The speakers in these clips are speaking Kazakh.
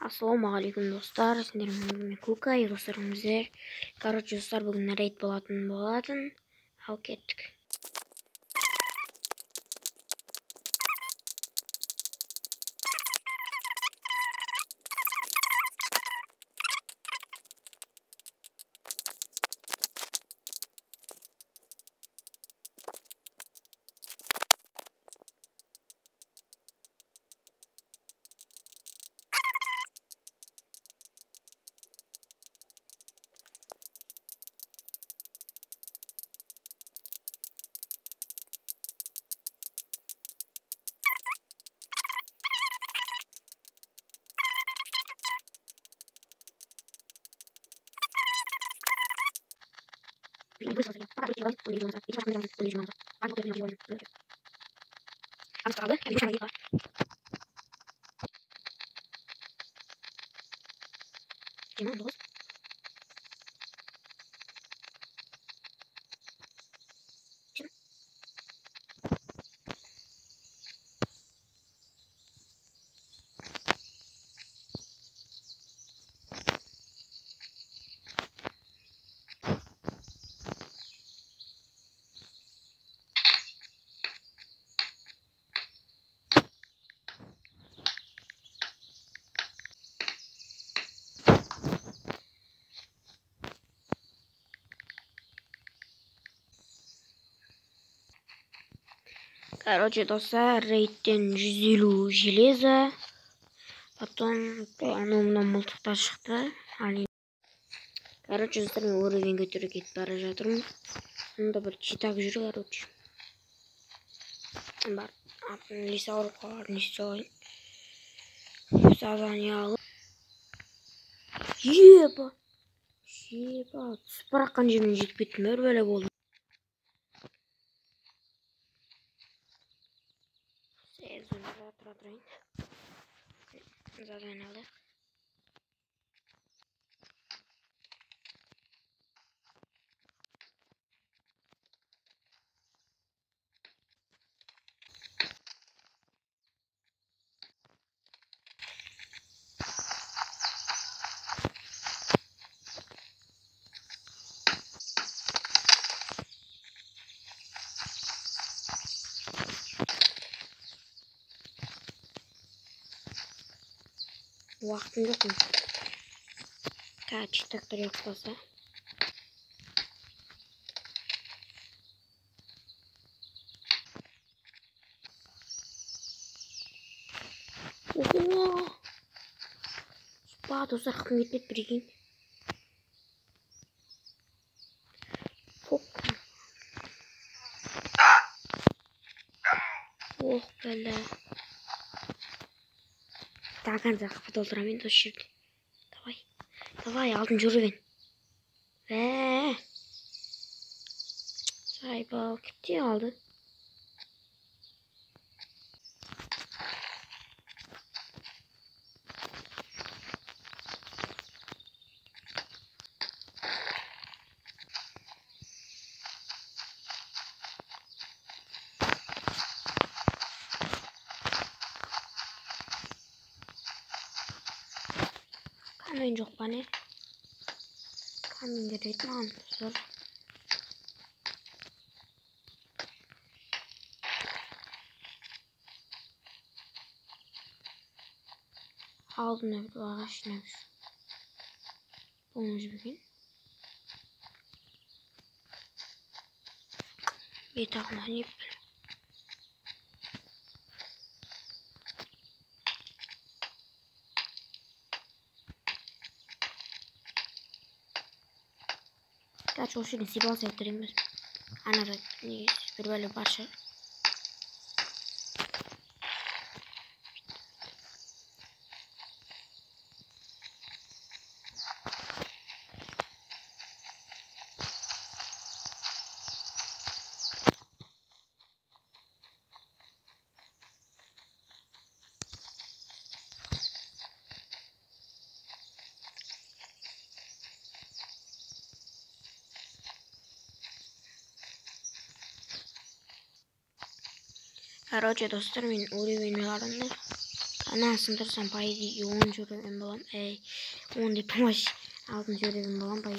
Ассалаумағалейкум достар, сендермен Кука, достарымыздар. Короче, достар, бүгін рейд болатын. Ал кеттік. Короче, достар, рейдтен 150 железо. Потом аномна мылтықтар шықты. Короче, достар, мен уровень көтеріп кетіп бара жатырмын. Мұнда бір читак жүр, короче. Бар, атын лисаур қалар, не істейін. Задание алып. Епа! Спыраққан жермен жетіп кеттім, өр бәле болдым. Тұра-тұрайын. Задание алайық. Уақытым жоқ мен. Читактар yoqlasa. Достар, қым кетпеді біреген. Ох, бәлі. Тағанды қапы толтырамын осы жерде. Давай, алдын жүрген. Сайбал, кетте алды. Kamyon жоқ па не? Kamyon керек маған достар. Алдына бір ағаш жинаймыз. Бұны жіберген. Бетағына не бір. Gerçi o şeyin sibal sevdireyim. Anada bir böyle başı. Короче, достар, мен уровень алынды. Ana sındırsam payı 10 görevim bolam. 10 deyip amaş 6 görevim bolam payı.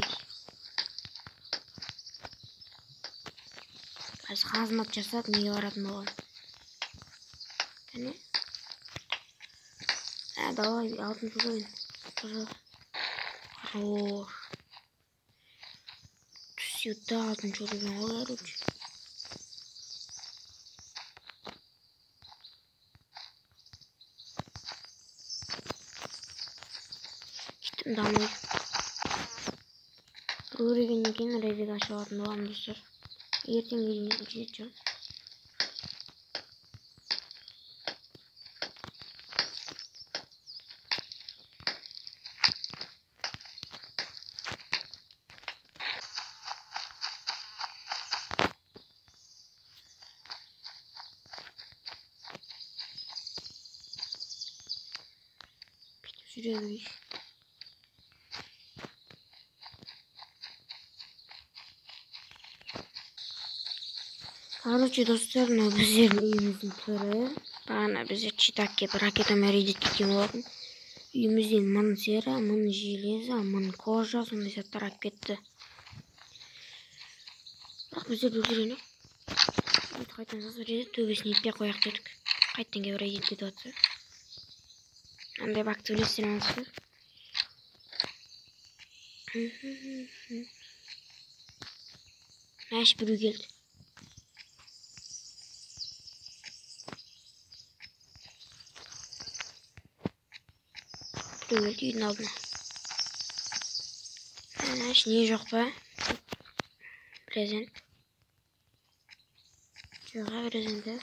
Qaysi xizmat jasad nega baratın bolam. Yani давай 6 görevim. Хорош. Сюда 6 görevim olur. Gittim damlayı. Öğrengen eкен rezil aşağıdan bolam dostlar. Erten geçeceğim. Sürüyoruz. Короче, достар, bizler үйіміздің түрі. Бағана біздер читак кеп ракетамен рейдет кеткен болатын. Үйімізден мың сера, мың железа, мың кожа, сондай заттар алып кетті. Бірақ біздер бүлдірені. Қайтан сазыр еді, төбесіне етпей қояқ дедік. Қайттан кеп рейдет кетіп атса. Андай бақты білесіздер анысыз. Мәш бүру келді. Öldü yine aldın. Niye yok be? Prezent. Yok prezente.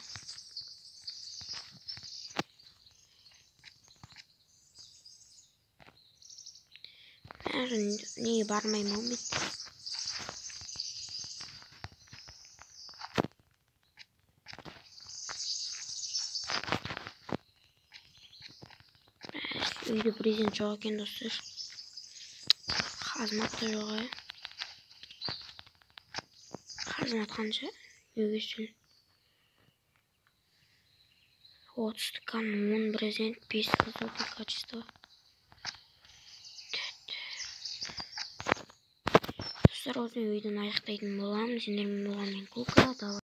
Niye barmayayım oğlum bitti. Uydu prezent çok ekan dostlar. Xizmat da yo'q. Xizmat qancha? 100. 30 ткан, 10 презент, 5 высокое качество. Dostlar, o'zim videoni аяқтайтын боламын. Сендермен болған мен Кука.